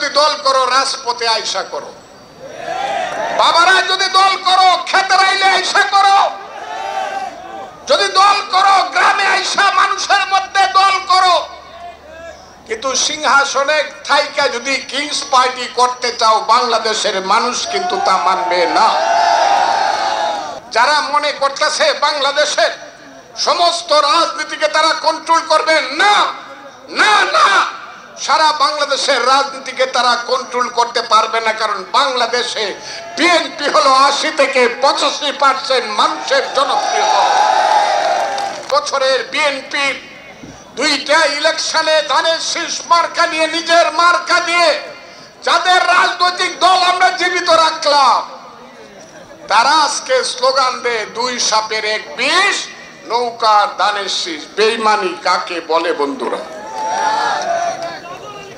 যদি দল করো রাজপথে আইসা করো, বাবারা যদি দল করো খেতে রাইলে আইসা করো, যদি দল করো গ্রামে আইসা মানুষের মধ্যে দল করো, কিন্তু সিংহাসনে থাইকা যদি কিংস পার্টি করতে চাও বাংলাদেশের মানুষ কিন্তু তা মানবে না। যারা মনে করতেছে বাংলাদেশের সমস্ত রাজনীতিকে তারা কন্ট্রোল করবে, না না না, সারা বাংলাদেশের রাজনীতিকে তারা কন্ট্রোল করতে পারবে না। কারণ বাংলাদেশে বিএনপি হলো 80 থেকে 85% মানুষের জনপ্রিয় দল। বছরের বিএনপি দুইটা ইলেকশনে ধানের শীষ মার্কা নিয়ে, নিজের মার্কা দিয়ে যাদের রাজনৈতিক দল আমরা জীবিত রাখলাম, তারা আজকে স্লোগান দেয় 2 সাপের 1 বিষ, নৌকার ধানের শীষ। বেঈমানি কাকে বলে বন্ধুরা?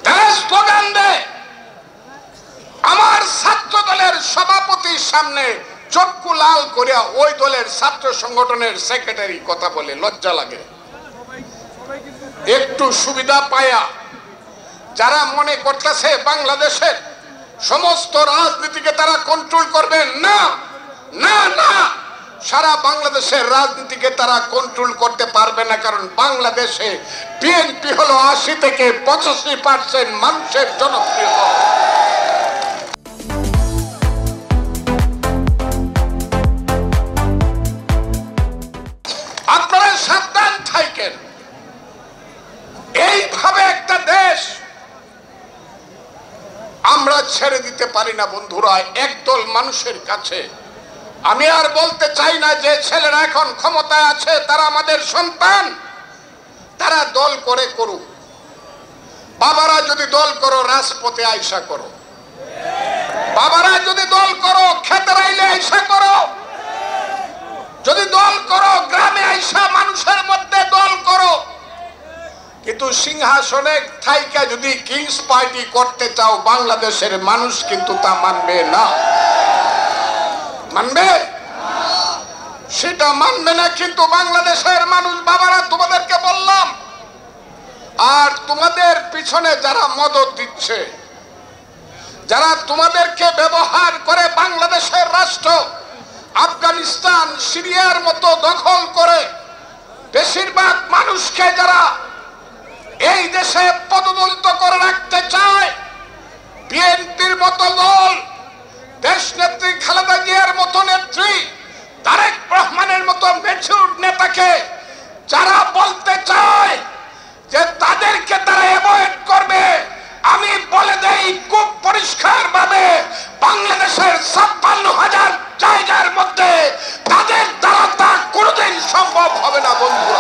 তারা স্লোগান দেয়। আমার ছাত্র দলের সভাপতির সামনে চক্ষু লাল করিয়া ওই দলের ছাত্র সংগঠনের সেক্রেটারি কথা বলে, লজ্জা লাগে। একটু সুবিধা পায়া যারা মনে করতেছে বাংলাদেশের সমস্ত রাজনীতিকে তারা কন্ট্রোল করবে, না না না, সারা বাংলাদেশের রাজনীতিকে তারা কন্ট্রোল করতে পারবে না। কারণ বাংলাদেশে বিএনপি হলো 80 থেকে 85% মানুষের জনপ্রিয় দল। আপনারা সাবধান থাকেন। এইভাবে একটা দেশ আমরা ছেড়ে দিতে পারি না বন্ধুরা, একদল মানুষের কাছে। আমি আর বলতে চাই না যে ছেলেরা এখন ক্ষমতায় আছে তারা আমাদের সন্তান, তারা দল করে করুক। বাবারা যদি দল করো রাজপথে আইসা করো, বাবারা যদি দল করো খেতে রাইলে আইসা করো, যদি দল করো গ্রামে আইসা মানুষের মধ্যে দল করো, কিন্তু সিংহাসনে থাইকা যদি কিংস পার্টি করতে চাও বাংলাদেশের মানুষ কিন্তু তা মানবে না। মানবে? সেটা মানবে না কিন্তু বাংলাদেশের মানুষ। বাবারা তোমাদেরকে বললাম, আর তোমাদের পিছনে যারা মদদ দিচ্ছে, যারা তোমাদেরকে ব্যবহার করে বাংলাদেশের রাষ্ট্র আফগানিস্তান সিরিয়ার মতো দখল করে বেশিরভাগ মানুষকে যারা এই দেশে পদদলিত করে রাখতে চায়, বিএনপির মতো দল, দেশ নেত্রী খালেদা জিয়ার মতো নেত্রী, তারেক রহমানের মতো ম্যাচিউর নেতাকে যারা বলতে চায় যে তাদেরকে তারা অ্যাভয়েড করবে, আমি বলে দেই খুব পরিষ্কার ভাবে বাংলাদেশের 56,000 জায়গার মধ্যে তাদের দ্বারা তা কোনোদিন সম্ভব হবে না বন্ধুরা।